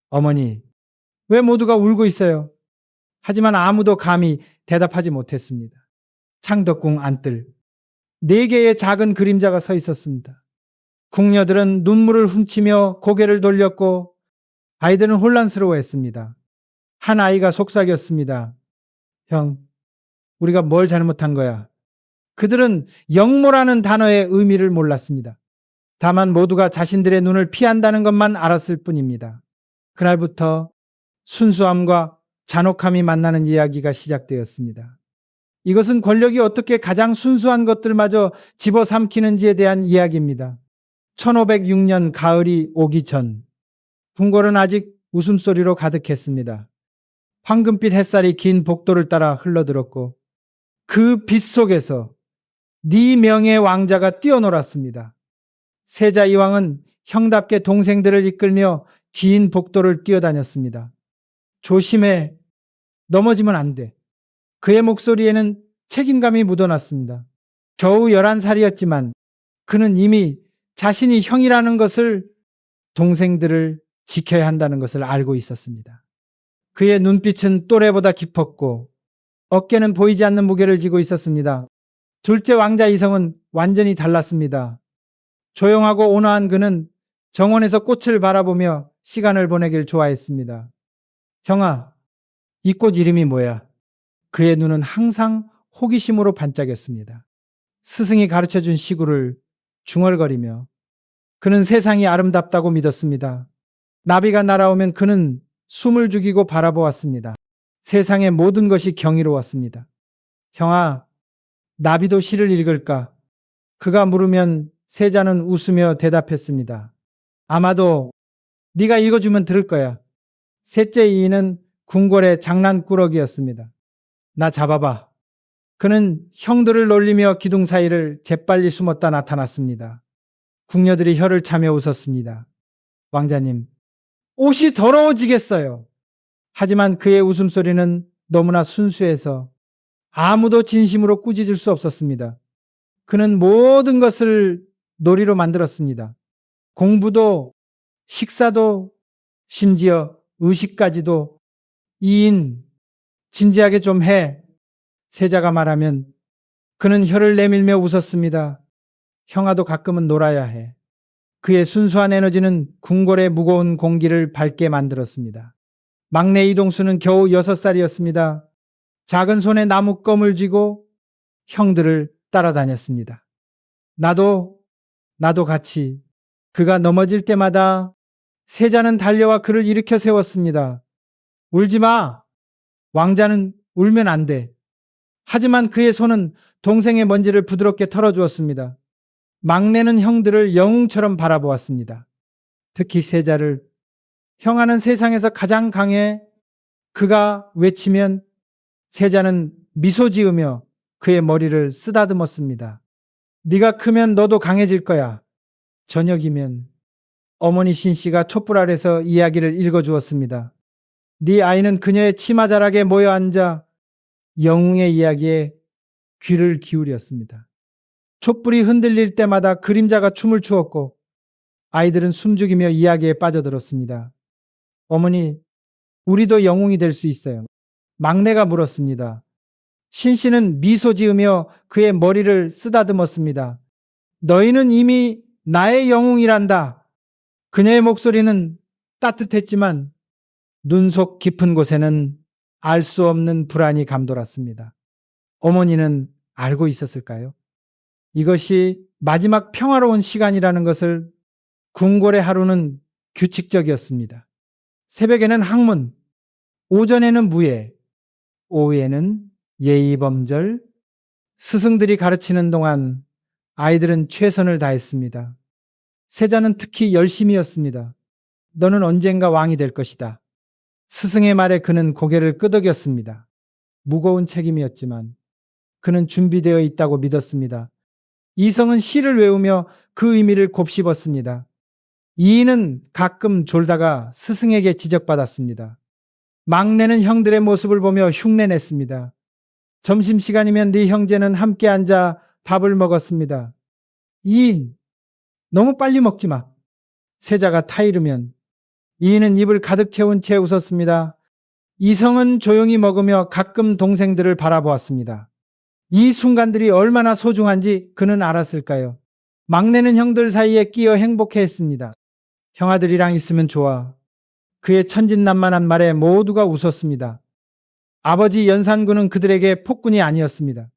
어머니, 왜 모두가 울고 있어요? 하지만 아무도 감히 대답하지 못했습니다. 창덕궁 안뜰 4개의 작은 그림자가 서 있었습니다. 궁녀들은 눈물을 훔치며 고개를 돌렸고 아이들은 혼란스러워했습니다. 한 아이가 속삭였습니다. 형, 우리가 뭘 잘못한 거야? 그들은 영모라는 단어의 의미를 몰랐습니다. 다만 모두가 자신들의 눈을 피한다는 것만 알았을 뿐입니다. 그날부터 순수함과 잔혹함이 만나는 이야기가 시작되었습니다. 이것은 권력이 어떻게 가장 순수한 것들마저 집어삼키는지에 대한 이야기입니다. 1506년 가을이 오기 전 궁궐은 아직 웃음소리로 가득했습니다. 황금빛 햇살이 긴 복도를 따라 흘러들었고 그 빛 속에서 네 명의 왕자가 뛰어놀았습니다. 세자 이왕은 형답게 동생들을 이끌며 긴 복도를 뛰어다녔습니다. 조심해. 넘어지면 안 돼. 그의 목소리에는 책임감이 묻어났습니다. 겨우 11살이었지만 그는 이미 자신이 형이라는 것을, 동생들을 지켜야 한다는 것을 알고 있었습니다. 그의 눈빛은 또래보다 깊었고 어깨는 보이지 않는 무게를 지고 있었습니다. 둘째 왕자 이성은 완전히 달랐습니다. 조용하고 온화한 그는 정원에서 꽃을 바라보며 시간을 보내길 좋아했습니다. 형아, 이 꽃 이름이 뭐야? 그의 눈은 항상 호기심으로 반짝였습니다. 스승이 가르쳐준 시구를 중얼거리며 그는 세상이 아름답다고 믿었습니다. 나비가 날아오면 그는 숨을 죽이고 바라보았습니다. 세상의 모든 것이 경이로웠습니다. 형아, 나비도 시를 읽을까? 그가 물으면 세자는 웃으며 대답했습니다. 아마도 네가 읽어주면 들을 거야. 셋째 이인은 궁궐의 장난꾸러기였습니다. 나 잡아봐. 그는 형들을 놀리며 기둥 사이를 재빨리 숨었다 나타났습니다. 궁녀들이 혀를 차며 웃었습니다. 왕자님, 옷이 더러워지겠어요. 하지만 그의 웃음소리는 너무나 순수해서 아무도 진심으로 꾸짖을 수 없었습니다. 그는 모든 것을 놀이로 만들었습니다. 공부도, 식사도, 심지어 의식까지도. 이인, 진지하게 좀 해. 세자가 말하면 그는 혀를 내밀며 웃었습니다. 형아도 가끔은 놀아야 해. 그의 순수한 에너지는 궁궐의 무거운 공기를 밝게 만들었습니다. 막내 이동수는 겨우 6살이었습니다. 작은 손에 나무껌을 쥐고 형들을 따라다녔습니다. 나도 같이. 그가 넘어질 때마다 세자는 달려와 그를 일으켜 세웠습니다. 울지 마. 왕자는 울면 안 돼. 하지만 그의 손은 동생의 먼지를 부드럽게 털어주었습니다. 막내는 형들을 영웅처럼 바라보았습니다. 특히 세자를. 형아는 세상에서 가장 강해. 그가 외치면 세자는 미소 지으며 그의 머리를 쓰다듬었습니다. 네가 크면 너도 강해질 거야. 저녁이면 어머니 신씨가 촛불 아래서 이야기를 읽어주었습니다. 네 아이는 그녀의 치마자락에 모여 앉아 영웅의 이야기에 귀를 기울였습니다. 촛불이 흔들릴 때마다 그림자가 춤을 추었고 아이들은 숨죽이며 이야기에 빠져들었습니다. 어머니, 우리도 영웅이 될 수 있어요. 막내가 물었습니다. 신씨는 미소 지으며 그의 머리를 쓰다듬었습니다. 너희는 이미 나의 영웅이란다. 그녀의 목소리는 따뜻했지만 눈속 깊은 곳에는 알 수 없는 불안이 감돌았습니다. 어머니는 알고 있었을까요? 이것이 마지막 평화로운 시간이라는 것을. 궁궐의 하루는 규칙적이었습니다. 새벽에는 학문, 오전에는 무예, 오후에는 예의범절. 스승들이 가르치는 동안 아이들은 최선을 다했습니다. 세자는 특히 열심이었습니다. 너는 언젠가 왕이 될 것이다. 스승의 말에 그는 고개를 끄덕였습니다. 무거운 책임이었지만 그는 준비되어 있다고 믿었습니다. 이성은 시를 외우며 그 의미를 곱씹었습니다. 이인은 가끔 졸다가 스승에게 지적받았습니다. 막내는 형들의 모습을 보며 흉내냈습니다. 점심시간이면 네 형제는 함께 앉아 밥을 먹었습니다. 이인, 너무 빨리 먹지 마. 세자가 타이르면 이인은 입을 가득 채운 채 웃었습니다. 이성은 조용히 먹으며 가끔 동생들을 바라보았습니다. 이 순간들이 얼마나 소중한지 그는 알았을까요? 막내는 형들 사이에 끼어 행복해했습니다. 형아들이랑 있으면 좋아. 그의 천진난만한 말에 모두가 웃었습니다. 아버지 연산군은 그들에게 폭군이 아니었습니다.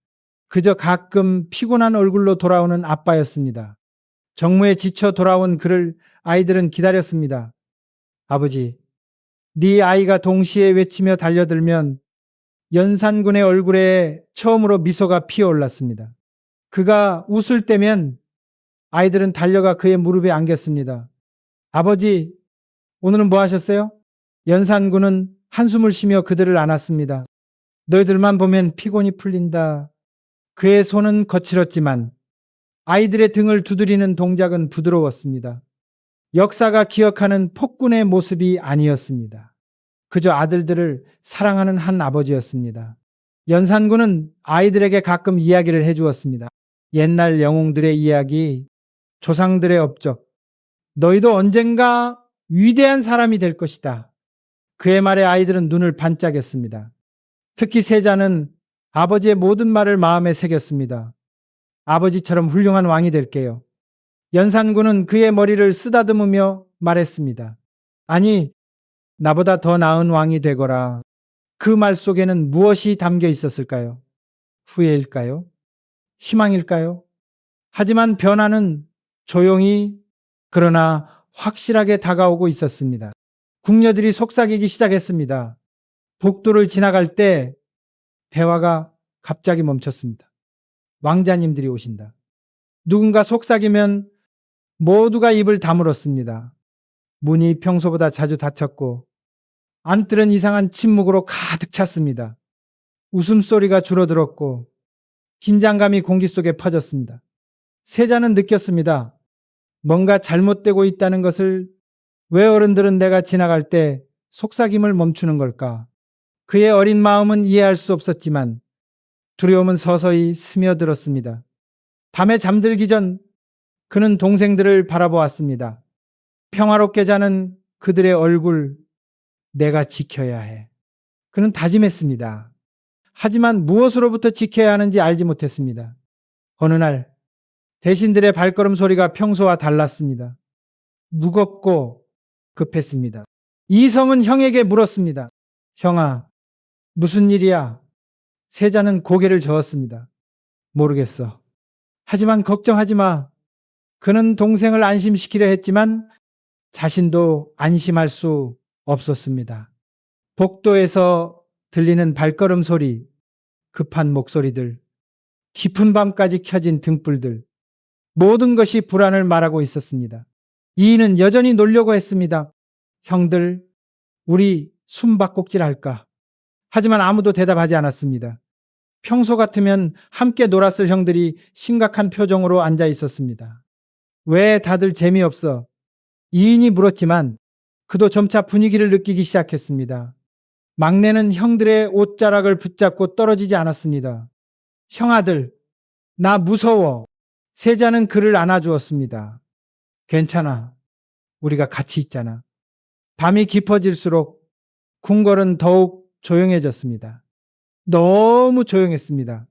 그저 가끔 피곤한 얼굴로 돌아오는 아빠였습니다. 정무에 지쳐 돌아온 그를 아이들은 기다렸습니다. 아버지, 네 아이가 동시에 외치며 달려들면 연산군의 얼굴에 처음으로 미소가 피어올랐습니다. 그가 웃을 때면 아이들은 달려가 그의 무릎에 안겼습니다. 아버지, 오늘은 뭐 하셨어요? 연산군은 한숨을 쉬며 그들을 안았습니다. 너희들만 보면 피곤이 풀린다. 그의 손은 거칠었지만 아이들의 등을 두드리는 동작은 부드러웠습니다. 역사가 기억하는 폭군의 모습이 아니었습니다. 그저 아들들을 사랑하는 한 아버지였습니다. 연산군은 아이들에게 가끔 이야기를 해주었습니다. 옛날 영웅들의 이야기, 조상들의 업적, 너희도 언젠가 위대한 사람이 될 것이다. 그의 말에 아이들은 눈을 반짝였습니다. 특히 세자는 아버지의 모든 말을 마음에 새겼습니다. 아버지처럼 훌륭한 왕이 될게요. 연산군은 그의 머리를 쓰다듬으며 말했습니다. 아니, 나보다 더 나은 왕이 되거라. 그 말 속에는 무엇이 담겨 있었을까요? 후회일까요? 희망일까요? 하지만 변화는 조용히 그러나 확실하게 다가오고 있었습니다. 궁녀들이 속삭이기 시작했습니다. 복도를 지나갈 때 대화가 갑자기 멈췄습니다. 왕자님들이 오신다. 누군가 속삭이면 모두가 입을 다물었습니다. 문이 평소보다 자주 닫혔고 안뜰은 이상한 침묵으로 가득 찼습니다. 웃음소리가 줄어들었고 긴장감이 공기 속에 퍼졌습니다. 세자는 느꼈습니다. 뭔가 잘못되고 있다는 것을. 왜 어른들은 내가 지나갈 때 속삭임을 멈추는 걸까? 그의 어린 마음은 이해할 수 없었지만 두려움은 서서히 스며들었습니다. 밤에 잠들기 전 그는 동생들을 바라보았습니다. 평화롭게 자는 그들의 얼굴, 내가 지켜야 해. 그는 다짐했습니다. 하지만 무엇으로부터 지켜야 하는지 알지 못했습니다. 어느 날 대신들의 발걸음 소리가 평소와 달랐습니다. 무겁고 급했습니다. 이성은 형에게 물었습니다. 형아, 무슨 일이야? 세자는 고개를 저었습니다. 모르겠어. 하지만 걱정하지 마. 그는 동생을 안심시키려 했지만 자신도 안심할 수 없었습니다. 복도에서 들리는 발걸음 소리, 급한 목소리들, 깊은 밤까지 켜진 등불들, 모든 것이 불안을 말하고 있었습니다. 이인은 여전히 놀려고 했습니다. 형들, 우리 숨바꼭질 할까? 하지만 아무도 대답하지 않았습니다. 평소 같으면 함께 놀았을 형들이 심각한 표정으로 앉아 있었습니다. 왜 다들 재미없어? 이인이 물었지만 그도 점차 분위기를 느끼기 시작했습니다. 막내는 형들의 옷자락을 붙잡고 떨어지지 않았습니다. 형아들, 나 무서워. 세자는 그를 안아주었습니다. 괜찮아. 우리가 같이 있잖아. 밤이 깊어질수록 궁궐은 더욱 조용해졌습니다. 너무 조용했습니다.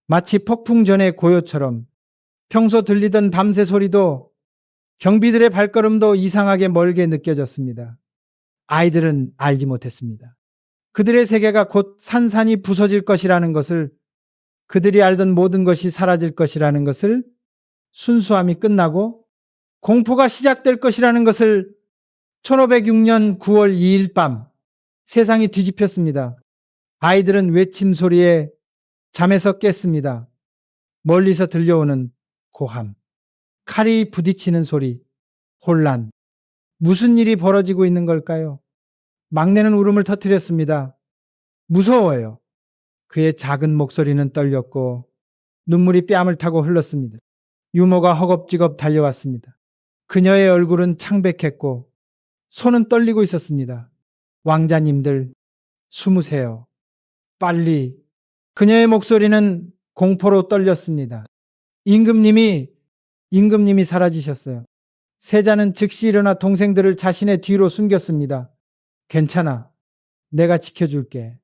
마치 폭풍 전의 고요처럼 평소 들리던 밤새 소리도 경비들의 발걸음도 이상하게 멀게 느껴졌습니다. 아이들은 알지 못했습니다. 그들의 세계가 곧 산산이 부서질 것이라는 것을, 그들이 알던 모든 것이 사라질 것이라는 것을, 순수함이 끝나고 공포가 시작될 것이라는 것을. 1506년 9월 2일 밤 세상이 뒤집혔습니다. 아이들은 외침 소리에 잠에서 깼습니다. 멀리서 들려오는 고함, 칼이 부딪히는 소리, 혼란. 무슨 일이 벌어지고 있는 걸까요? 막내는 울음을 터뜨렸습니다. 무서워요. 그의 작은 목소리는 떨렸고 눈물이 뺨을 타고 흘렀습니다. 유모가 허겁지겁 달려왔습니다. 그녀의 얼굴은 창백했고 손은 떨리고 있었습니다. 왕자님들, 숨으세요. 빨리. 그녀의 목소리는 공포로 떨렸습니다. 임금님이 사라지셨어요. 세자는 즉시 일어나 동생들을 자신의 뒤로 숨겼습니다. 괜찮아. 내가 지켜줄게.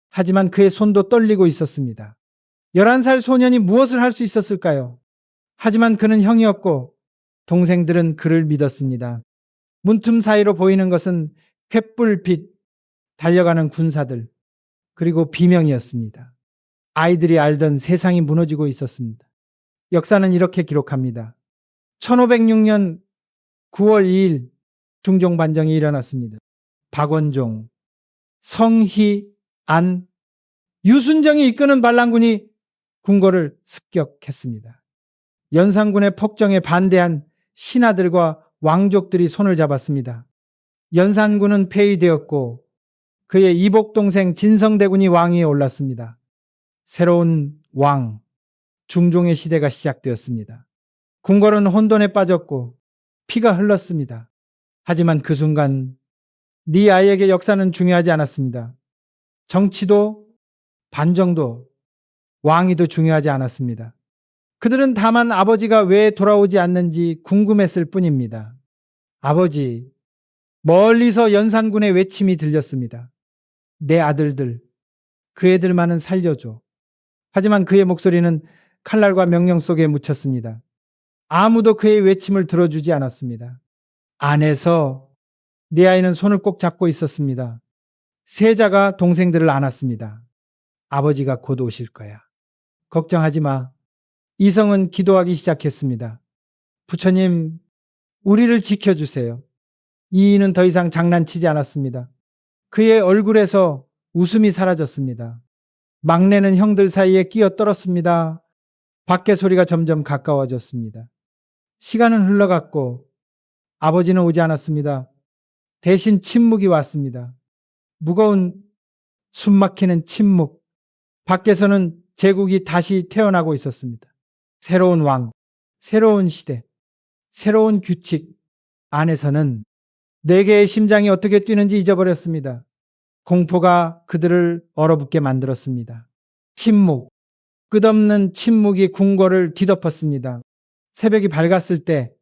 하지만 그의 손도 떨리고 있었습니다. 11살 소년이 무엇을 할 수 있었을까요? 하지만 그는 형이었고 동생들은 그를 믿었습니다. 문틈 사이로 보이는 것은 횃불빛 달려가는 군사들 그리고 비명이었습니다. 아이들이 알던 세상이 무너지고 있었습니다. 역사는 이렇게 기록합니다. 1506년 9월 2일 중종 반정이 일어났습니다. 박원종, 성희안, 유순정이 이끄는 반란군이 궁궐을 습격했습니다. 연산군의 폭정에 반대한 신하들과 왕족들이 손을 잡았습니다. 연산군은 폐위되었고 그의 이복 동생 진성대군이 왕위에 올랐습니다. 새로운 왕, 중종의 시대가 시작되었습니다. 궁궐은 혼돈에 빠졌고 피가 흘렀습니다. 하지만 그 순간 네 아이에게 역사는 중요하지 않았습니다. 정치도 반정도 왕위도 중요하지 않았습니다. 그들은 다만 아버지가 왜 돌아오지 않는지 궁금했을 뿐입니다. 아버지, 멀리서 연산군의 외침이 들렸습니다. 내 아들들, 그 애들만은 살려줘. 하지만 그의 목소리는 칼날과 명령 속에 묻혔습니다. 아무도 그의 외침을 들어주지 않았습니다. 안에서 내 아이는 손을 꼭 잡고 있었습니다. 세자가 동생들을 안았습니다. 아버지가 곧 오실 거야. 걱정하지 마. 이성은 기도하기 시작했습니다. 부처님, 우리를 지켜주세요. 이인은 더 이상 장난치지 않았습니다. 그의 얼굴에서 웃음이 사라졌습니다. 막내는 형들 사이에 끼어들었습니다. 밖의 소리가 점점 가까워졌습니다. 시간은 흘러갔고 아버지는 오지 않았습니다. 대신 침묵이 왔습니다. 무거운 숨막히는 침묵. 밖에서는 제국이 다시 태어나고 있었습니다. 새로운 왕, 새로운 시대, 새로운 규칙. 안에서는 네 개의 심장이 어떻게 뛰는지 잊어버렸습니다. 공포가 그들을 얼어붙게 만들었습니다. 침묵, 끝없는 침묵이 궁궐을 뒤덮었습니다. 새벽이 밝았을 때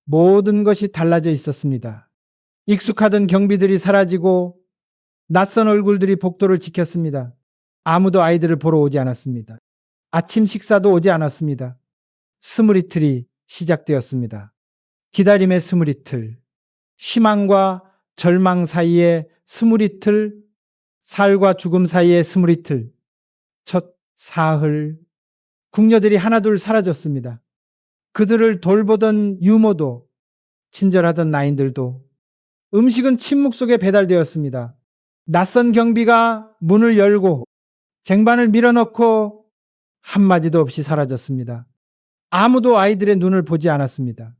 모든 것이 달라져 있었습니다. 익숙하던 경비들이 사라지고 낯선 얼굴들이 복도를 지켰습니다. 아무도 아이들을 보러 오지 않았습니다. 아침 식사도 오지 않았습니다. 스물이틀이 시작되었습니다. 기다림의 스물이틀, 희망과 절망 사이에 스물이틀, 살과 죽음 사이에 스물이틀, 첫 사흘, 궁녀들이 하나둘 사라졌습니다. 그들을 돌보던 유모도, 친절하던 나인들도, 음식은 침묵 속에 배달되었습니다. 낯선 경비가 문을 열고 쟁반을 밀어넣고 한마디도 없이 사라졌습니다. 아무도 아이들의 눈을 보지 않았습니다.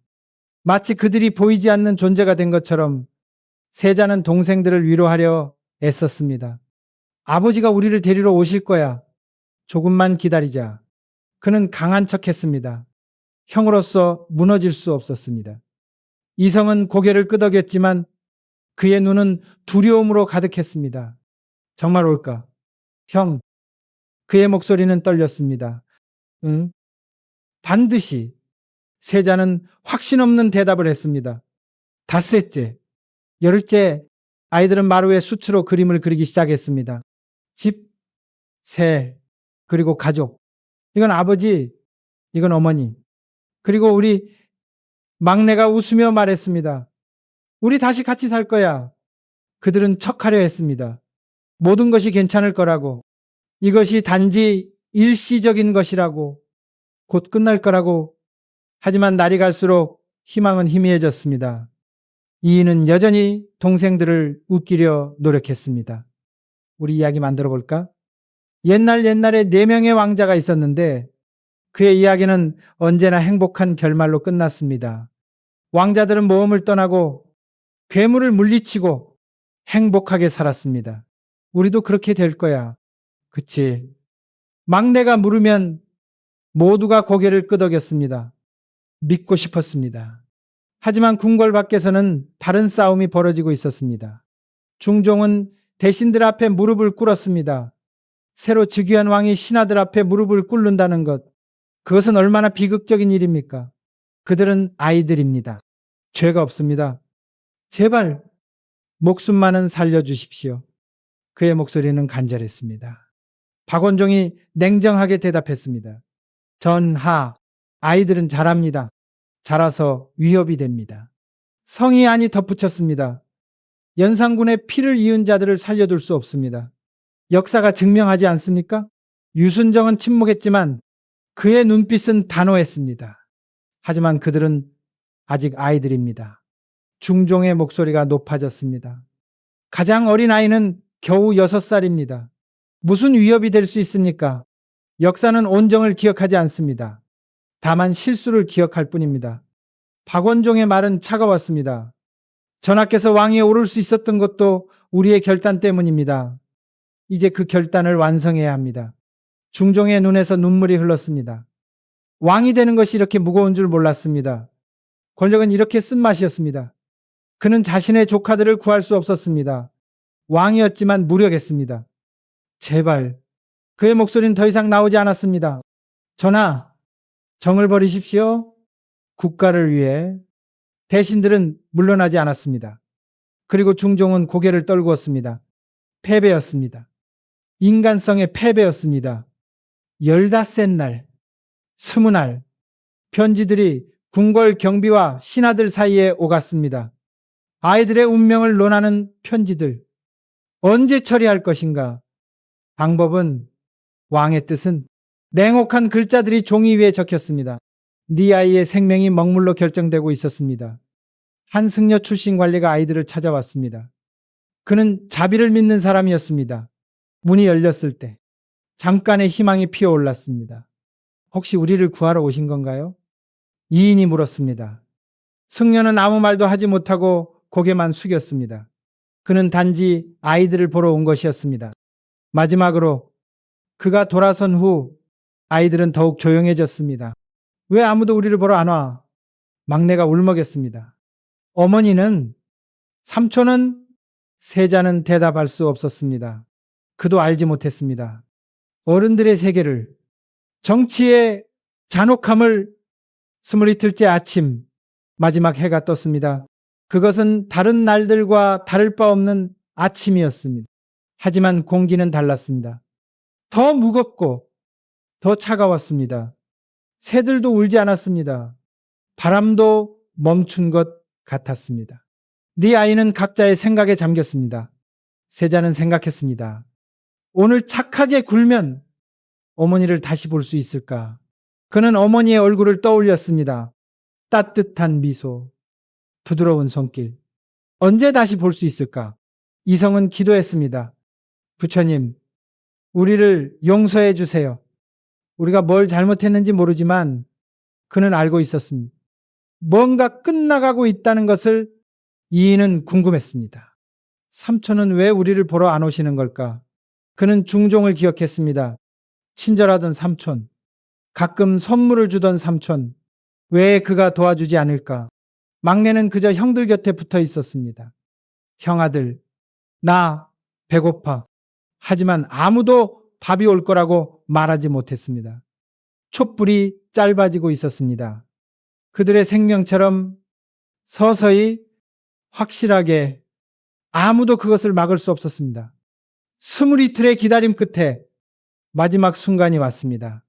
마치 그들이 보이지 않는 존재가 된 것처럼 세자는 동생들을 위로하려 애썼습니다. 아버지가 우리를 데리러 오실 거야. 조금만 기다리자. 그는 강한 척 했습니다. 형으로서 무너질 수 없었습니다. 이성은 고개를 끄덕였지만 그의 눈은 두려움으로 가득했습니다. 정말 올까? 형. 그의 목소리는 떨렸습니다. 응? 반드시. 세자는 확신 없는 대답을 했습니다. 닷새째, 열흘째 아이들은 마루에 수치로 그림을 그리기 시작했습니다. 집, 새, 그리고 가족. 이건 아버지, 이건 어머니. 그리고 우리 막내가 웃으며 말했습니다. 우리 다시 같이 살 거야. 그들은 척하려 했습니다. 모든 것이 괜찮을 거라고. 이것이 단지 일시적인 것이라고. 곧 끝날 거라고. 하지만 날이 갈수록 희망은 희미해졌습니다. 이인은 여전히 동생들을 웃기려 노력했습니다. 우리 이야기 만들어 볼까? 옛날에 4명의 왕자가 있었는데 그의 이야기는 언제나 행복한 결말로 끝났습니다. 왕자들은 모험을 떠나고 괴물을 물리치고 행복하게 살았습니다. 우리도 그렇게 될 거야. 그치? 막내가 물으면 모두가 고개를 끄덕였습니다. 믿고 싶었습니다. 하지만 궁궐 밖에서는 다른 싸움이 벌어지고 있었습니다. 중종은 대신들 앞에 무릎을 꿇었습니다. 새로 즉위한 왕이 신하들 앞에 무릎을 꿇는다는 것, 그것은 얼마나 비극적인 일입니까? 그들은 아이들입니다. 죄가 없습니다. 제발 목숨만은 살려주십시오. 그의 목소리는 간절했습니다. 박원종이 냉정하게 대답했습니다. 전하, 아이들은 잘합니다. 자라서 위협이 됩니다. 성이 안이 덧붙였습니다. 연산군의 피를 이은 자들을 살려둘 수 없습니다. 역사가 증명하지 않습니까? 유순정은 침묵했지만 그의 눈빛은 단호했습니다. 하지만 그들은 아직 아이들입니다. 중종의 목소리가 높아졌습니다. 가장 어린 아이는 겨우 6살입니다. 무슨 위협이 될 수 있습니까? 역사는 온정을 기억하지 않습니다. 다만 실수를 기억할 뿐입니다. 박원종의 말은 차가웠습니다. 전하께서 왕위에 오를 수 있었던 것도 우리의 결단 때문입니다. 이제 그 결단을 완성해야 합니다. 중종의 눈에서 눈물이 흘렀습니다. 왕이 되는 것이 이렇게 무거운 줄 몰랐습니다. 권력은 이렇게 쓴맛이었습니다. 그는 자신의 조카들을 구할 수 없었습니다. 왕이었지만 무력했습니다. 제발. 그의 목소리는 더 이상 나오지 않았습니다. 전하, 정을 버리십시오. 국가를 위해. 대신들은 물러나지 않았습니다. 그리고 중종은 고개를 떨구었습니다. 패배였습니다. 인간성의 패배였습니다. 15날, 20날, 편지들이 궁궐 경비와 신하들 사이에 오갔습니다. 아이들의 운명을 논하는 편지들. 언제 처리할 것인가? 방법은, 왕의 뜻은 냉혹한 글자들이 종이 위에 적혔습니다. 네 아이의 생명이 먹물로 결정되고 있었습니다. 한 승려 출신 관리가 아이들을 찾아왔습니다. 그는 자비를 믿는 사람이었습니다. 문이 열렸을 때 잠깐의 희망이 피어올랐습니다. 혹시 우리를 구하러 오신 건가요? 이인이 물었습니다. 승려는 아무 말도 하지 못하고 고개만 숙였습니다. 그는 단지 아이들을 보러 온 것이었습니다. 마지막으로 그가 돌아선 후 아이들은 더욱 조용해졌습니다. 왜 아무도 우리를 보러 안 와? 막내가 울먹였습니다. 어머니는, 삼촌은, 세자는 대답할 수 없었습니다. 그도 알지 못했습니다. 어른들의 세계를, 정치의 잔혹함을. 20이틀째 아침, 마지막 해가 떴습니다. 그것은 다른 날들과 다를 바 없는 아침이었습니다. 하지만 공기는 달랐습니다. 더 무겁고 더 차가웠습니다. 새들도 울지 않았습니다. 바람도 멈춘 것 같았습니다. 네 아이는 각자의 생각에 잠겼습니다. 세자는 생각했습니다. 오늘 착하게 굴면 어머니를 다시 볼 수 있을까? 그는 어머니의 얼굴을 떠올렸습니다. 따뜻한 미소, 부드러운 손길. 언제 다시 볼 수 있을까? 이성은 기도했습니다. 부처님, 우리를 용서해 주세요. 우리가 뭘 잘못했는지 모르지만 그는 알고 있었습니다. 뭔가 끝나가고 있다는 것을 이인은 궁금했습니다. 삼촌은 왜 우리를 보러 안 오시는 걸까? 그는 중종을 기억했습니다. 친절하던 삼촌, 가끔 선물을 주던 삼촌, 왜 그가 도와주지 않을까? 막내는 그저 형들 곁에 붙어 있었습니다. 형아들, 나 배고파. 하지만 아무도 밥이 올 거라고 말하지 못했습니다. 촛불이 짧아지고 있었습니다. 그들의 생명처럼 서서히 확실하게 아무도 그것을 막을 수 없었습니다. 20이틀의 기다림 끝에 마지막 순간이 왔습니다.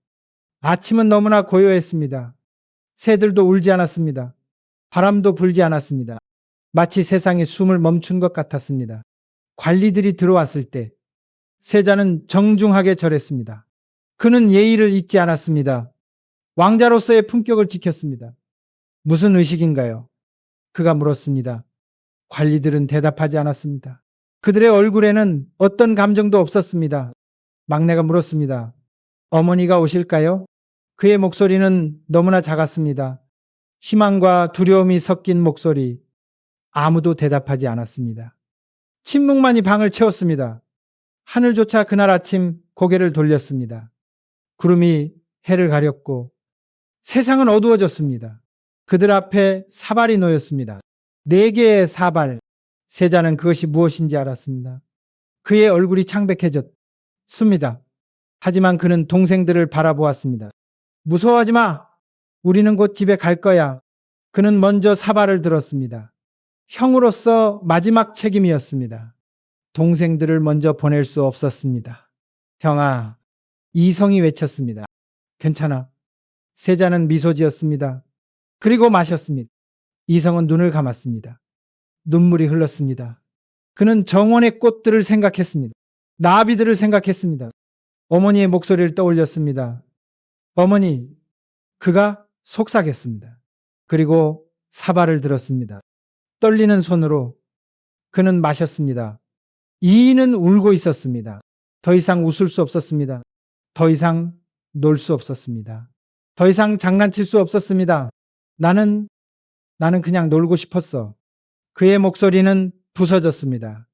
아침은 너무나 고요했습니다. 새들도 울지 않았습니다. 바람도 불지 않았습니다. 마치 세상이 숨을 멈춘 것 같았습니다. 관리들이 들어왔을 때 세자는 정중하게 절했습니다. 그는 예의를 잊지 않았습니다. 왕자로서의 품격을 지켰습니다. 무슨 의식인가요? 그가 물었습니다. 관리들은 대답하지 않았습니다. 그들의 얼굴에는 어떤 감정도 없었습니다. 막내가 물었습니다. 어머니가 오실까요? 그의 목소리는 너무나 작았습니다. 희망과 두려움이 섞인 목소리. 아무도 대답하지 않았습니다. 침묵만이 방을 채웠습니다. 하늘조차 그날 아침 고개를 돌렸습니다. 구름이 해를 가렸고 세상은 어두워졌습니다. 그들 앞에 사발이 놓였습니다. 4개의 사발. 세자는 그것이 무엇인지 알았습니다. 그의 얼굴이 창백해졌습니다. 하지만 그는 동생들을 바라보았습니다. 무서워하지 마. 우리는 곧 집에 갈 거야. 그는 먼저 사발을 들었습니다. 형으로서 마지막 책임이었습니다. 동생들을 먼저 보낼 수 없었습니다. 형아, 이성이 외쳤습니다. 괜찮아. 세자는 미소 지었습니다. 그리고 마셨습니다. 이성은 눈을 감았습니다. 눈물이 흘렀습니다. 그는 정원의 꽃들을 생각했습니다. 나비들을 생각했습니다. 어머니의 목소리를 떠올렸습니다. 어머니, 그가 속삭였습니다. 그리고 사발을 들었습니다. 떨리는 손으로 그는 마셨습니다. 이인은 울고 있었습니다. 더 이상 웃을 수 없었습니다. 더 이상 놀 수 없었습니다. 더 이상 장난칠 수 없었습니다. 나는 그냥 놀고 싶었어. 그의 목소리는 부서졌습니다.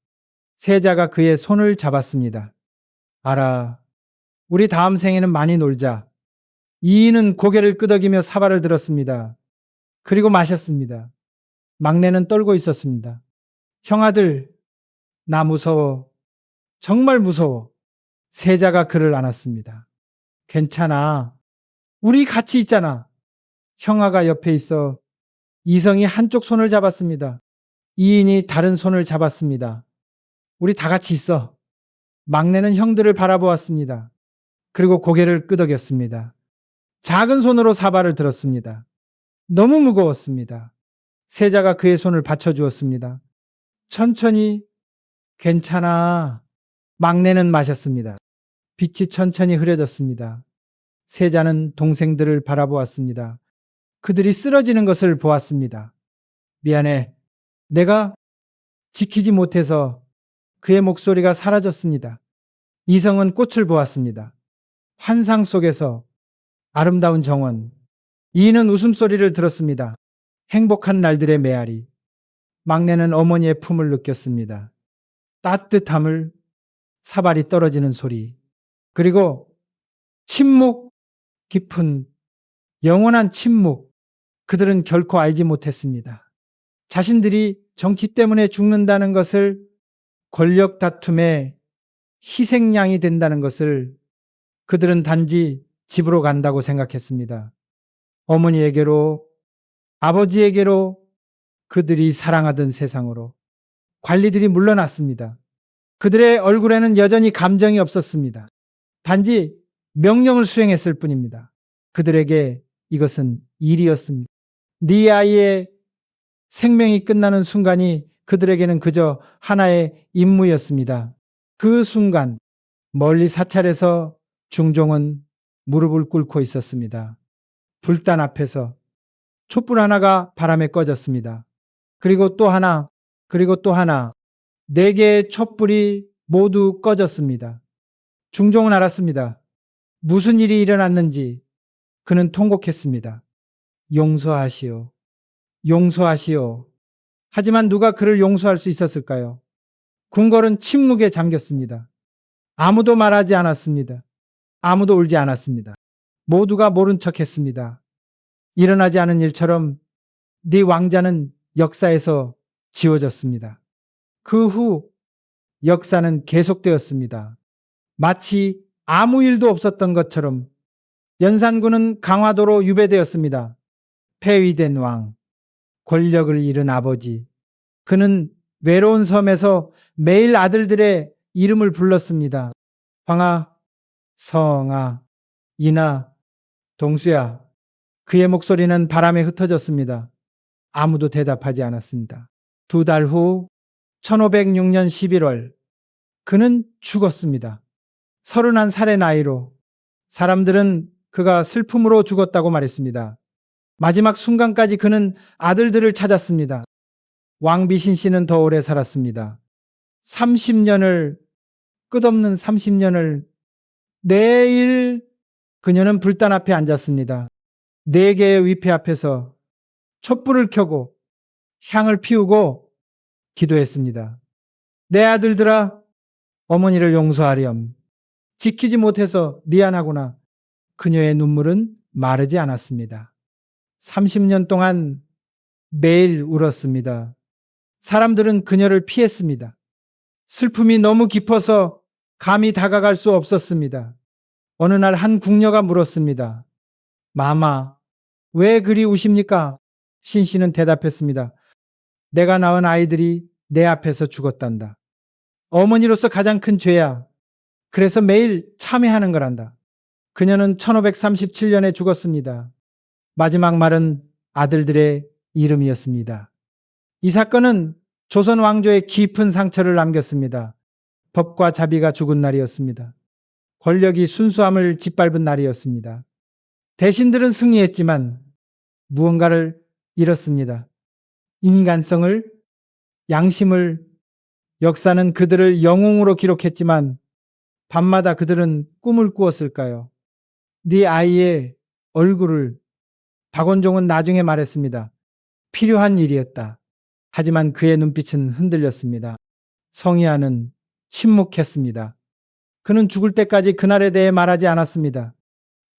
세자가 그의 손을 잡았습니다. 알아. 우리 다음 생에는 많이 놀자. 이인은 고개를 끄덕이며 사발을 들었습니다. 그리고 마셨습니다. 막내는 떨고 있었습니다. 형아들, 나 무서워. 정말 무서워. 세자가 그를 안았습니다. 괜찮아. 우리 같이 있잖아. 형아가 옆에 있어. 이성이 한쪽 손을 잡았습니다. 이인이 다른 손을 잡았습니다. 우리 다 같이 있어. 막내는 형들을 바라보았습니다. 그리고 고개를 끄덕였습니다. 작은 손으로 사발을 들었습니다. 너무 무거웠습니다. 세자가 그의 손을 받쳐주었습니다. 천천히, 괜찮아. 막내는 마셨습니다. 빛이 천천히 흐려졌습니다. 세자는 동생들을 바라보았습니다. 그들이 쓰러지는 것을 보았습니다. 미안해. 내가 지키지 못해서 그의 목소리가 사라졌습니다. 이성은 꽃을 보았습니다. 환상 속에서 아름다운 정원. 이인은 웃음소리를 들었습니다. 행복한 날들의 메아리. 막내는 어머니의 품을 느꼈습니다. 따뜻함을, 사발이 떨어지는 소리. 그리고 침묵, 깊은 영원한 침묵. 그들은 결코 알지 못했습니다. 자신들이 정치 때문에 죽는다는 것을, 권력 다툼의 희생양이 된다는 것을 그들은 단지 집으로 간다고 생각했습니다. 어머니에게로, 아버지에게로, 그들이 사랑하던 세상으로. 관리들이 물러났습니다. 그들의 얼굴에는 여전히 감정이 없었습니다. 단지 명령을 수행했을 뿐입니다. 그들에게 이것은 일이었습니다. 네 아이의 생명이 끝나는 순간이 그들에게는 그저 하나의 임무였습니다. 그 순간 멀리 사찰에서 중종은 무릎을 꿇고 있었습니다. 불단 앞에서 촛불 하나가 바람에 꺼졌습니다. 그리고 또 하나, 그리고 또 하나, 4개의 촛불이 모두 꺼졌습니다. 중종은 알았습니다. 무슨 일이 일어났는지. 그는 통곡했습니다. 용서하시오. 용서하시오. 하지만 누가 그를 용서할 수 있었을까요? 궁궐은 침묵에 잠겼습니다. 아무도 말하지 않았습니다. 아무도 울지 않았습니다. 모두가 모른 척 했습니다. 일어나지 않은 일처럼 네 왕자는 역사에서 지워졌습니다. 그 후 역사는 계속되었습니다. 마치 아무 일도 없었던 것처럼 연산군은 강화도로 유배되었습니다. 폐위된 왕, 권력을 잃은 아버지. 그는 외로운 섬에서 매일 아들들의 이름을 불렀습니다. 황아, 성아, 이나, 동수야. 그의 목소리는 바람에 흩어졌습니다. 아무도 대답하지 않았습니다. 2달 후 1506년 11월 그는 죽었습니다. 31살의 나이로. 사람들은 그가 슬픔으로 죽었다고 말했습니다. 마지막 순간까지 그는 아들들을 찾았습니다. 왕비신 씨는 더 오래 살았습니다. 30년을, 끝없는 30년을 매일 그녀는 불단 앞에 앉았습니다. 4개의 위패 앞에서 촛불을 켜고 향을 피우고 기도했습니다. 내 아들들아, 어머니를 용서하렴. 지키지 못해서 미안하구나. 그녀의 눈물은 마르지 않았습니다. 30년 동안 매일 울었습니다. 사람들은 그녀를 피했습니다. 슬픔이 너무 깊어서 감히 다가갈 수 없었습니다. 어느 날 한 궁녀가 물었습니다. 마마, 왜 그리 우십니까? 신 씨는 대답했습니다. 내가 낳은 아이들이 내 앞에서 죽었단다. 어머니로서 가장 큰 죄야. 그래서 매일 참회하는 거란다. 그녀는 1537년에 죽었습니다. 마지막 말은 아들들의 이름이었습니다. 이 사건은 조선 왕조에 깊은 상처를 남겼습니다. 법과 자비가 죽은 날이었습니다. 권력이 순수함을 짓밟은 날이었습니다. 대신들은 승리했지만 무언가를 잃었습니다. 인간성을, 양심을, 역사는 그들을 영웅으로 기록했지만 밤마다 그들은 꿈을 꾸었을까요? 네 아이의 얼굴을 박원종은 나중에 말했습니다. 필요한 일이었다. 하지만 그의 눈빛은 흔들렸습니다. 성희아는 침묵했습니다. 그는 죽을 때까지 그날에 대해 말하지 않았습니다.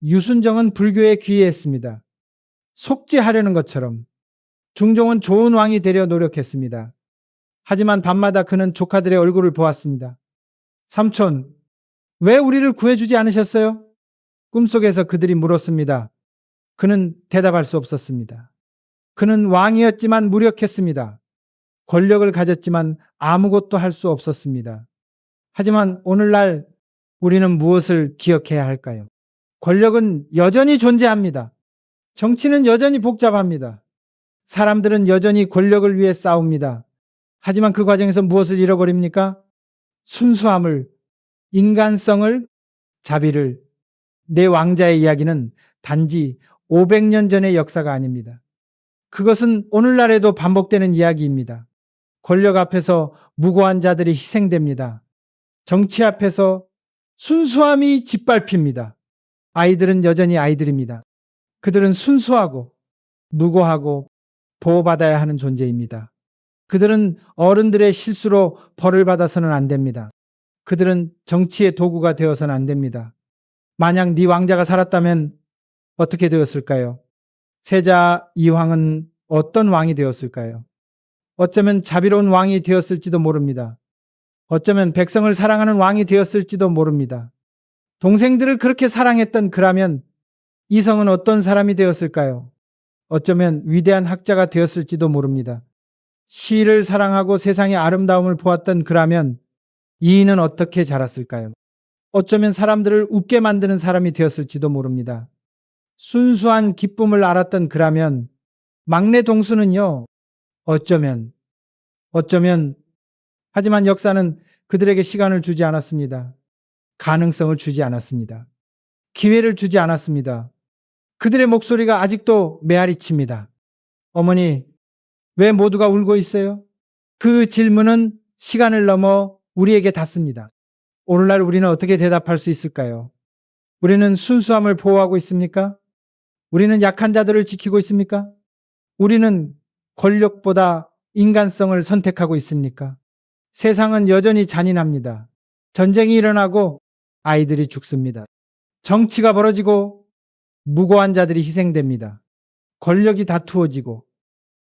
유순정은 불교에 귀의했습니다. 속죄하려는 것처럼 중종은 좋은 왕이 되려 노력했습니다. 하지만 밤마다 그는 조카들의 얼굴을 보았습니다. 삼촌, 왜 우리를 구해주지 않으셨어요? 꿈속에서 그들이 물었습니다. 그는 대답할 수 없었습니다. 그는 왕이었지만 무력했습니다. 권력을 가졌지만 아무것도 할 수 없었습니다. 하지만 오늘날 우리는 무엇을 기억해야 할까요? 권력은 여전히 존재합니다. 정치는 여전히 복잡합니다. 사람들은 여전히 권력을 위해 싸웁니다. 하지만 그 과정에서 무엇을 잃어버립니까? 순수함을, 인간성을, 자비를. 내 왕자의 이야기는 단지 500년 전의 역사가 아닙니다. 그것은 오늘날에도 반복되는 이야기입니다. 권력 앞에서 무고한 자들이 희생됩니다. 정치 앞에서 순수함이 짓밟힙니다. 아이들은 여전히 아이들입니다. 그들은 순수하고 무고하고 보호받아야 하는 존재입니다. 그들은 어른들의 실수로 벌을 받아서는 안 됩니다. 그들은 정치의 도구가 되어서는 안 됩니다. 만약 네 왕자가 살았다면 어떻게 되었을까요? 세자 이황은 어떤 왕이 되었을까요? 어쩌면 자비로운 왕이 되었을지도 모릅니다. 어쩌면 백성을 사랑하는 왕이 되었을지도 모릅니다. 동생들을 그렇게 사랑했던 그라면 이성은 어떤 사람이 되었을까요? 어쩌면 위대한 학자가 되었을지도 모릅니다. 시를 사랑하고 세상의 아름다움을 보았던 그라면 이인은 어떻게 자랐을까요? 어쩌면 사람들을 웃게 만드는 사람이 되었을지도 모릅니다. 순수한 기쁨을 알았던 그라면 막내 동수는요, 어쩌면, 하지만 역사는 그들에게 시간을 주지 않았습니다. 가능성을 주지 않았습니다. 기회를 주지 않았습니다. 그들의 목소리가 아직도 메아리 칩니다. 어머니, 왜 모두가 울고 있어요? 그 질문은 시간을 넘어 우리에게 닿습니다. 오늘날 우리는 어떻게 대답할 수 있을까요? 우리는 순수함을 보호하고 있습니까? 우리는 약한 자들을 지키고 있습니까? 우리는 권력보다 인간성을 선택하고 있습니까? 세상은 여전히 잔인합니다. 전쟁이 일어나고 아이들이 죽습니다. 정치가 벌어지고 무고한 자들이 희생됩니다. 권력이 다투어지고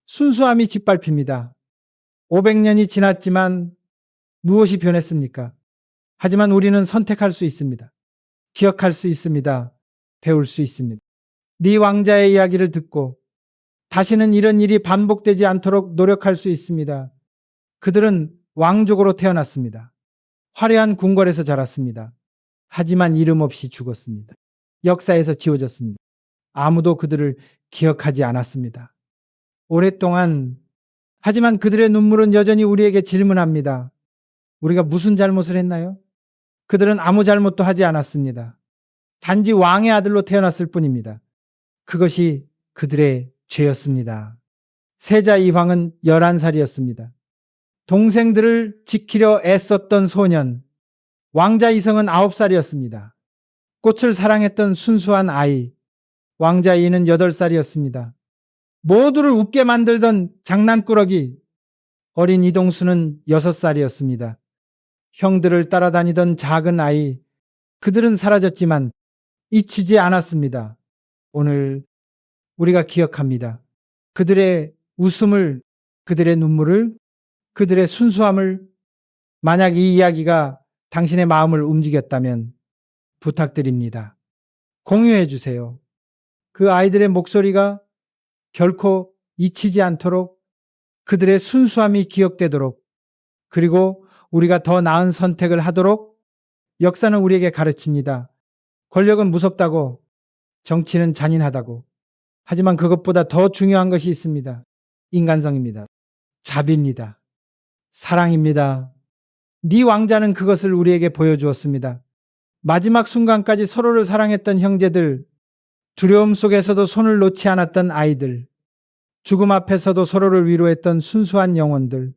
순수함이 짓밟힙니다. 500년이 지났지만 무엇이 변했습니까? 하지만 우리는 선택할 수 있습니다. 기억할 수 있습니다. 배울 수 있습니다. 네 왕자의 이야기를 듣고 다시는 이런 일이 반복되지 않도록 노력할 수 있습니다. 그들은 왕족으로 태어났습니다. 화려한 궁궐에서 자랐습니다. 하지만 이름 없이 죽었습니다. 역사에서 지워졌습니다. 아무도 그들을 기억하지 않았습니다. 오랫동안 하지만 그들의 눈물은 여전히 우리에게 질문합니다. 우리가 무슨 잘못을 했나요? 그들은 아무 잘못도 하지 않았습니다. 단지 왕의 아들로 태어났을 뿐입니다. 그것이 그들의 죄였습니다. 세자 이황은 11살이었습니다. 동생들을 지키려 애썼던 소년, 왕자 이성은 9살이었습니다. 꽃을 사랑했던 순수한 아이, 왕자 이는 8살이었습니다. 모두를 웃게 만들던 장난꾸러기, 어린 이동수는 6살이었습니다. 형들을 따라다니던 작은 아이, 그들은 사라졌지만 잊히지 않았습니다. 오늘 우리가 기억합니다. 그들의 웃음을, 그들의 눈물을, 그들의 순수함을. 만약 이 이야기가 당신의 마음을 움직였다면 부탁드립니다. 공유해 주세요. 그 아이들의 목소리가 결코 잊히지 않도록, 그들의 순수함이 기억되도록, 그리고 우리가 더 나은 선택을 하도록 역사는 우리에게 가르칩니다. 권력은 무섭다고, 정치는 잔인하다고. 하지만 그것보다 더 중요한 것이 있습니다. 인간성입니다. 자비입니다. 사랑입니다. 네 왕자는 그것을 우리에게 보여주었습니다. 마지막 순간까지 서로를 사랑했던 형제들, 두려움 속에서도 손을 놓지 않았던 아이들, 죽음 앞에서도 서로를 위로했던 순수한 영혼들,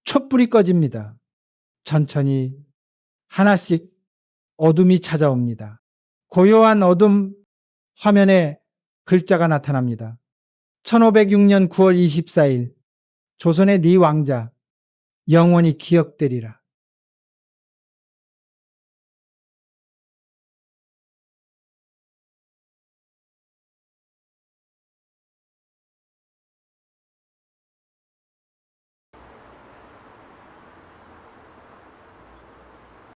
촛불이 꺼집니다. 천천히 하나씩 어둠이 찾아옵니다. 고요한 어둠 화면에 글자가 나타납니다. 1506년 9월 24일 조선의 네 왕자 영원히 기억되리라.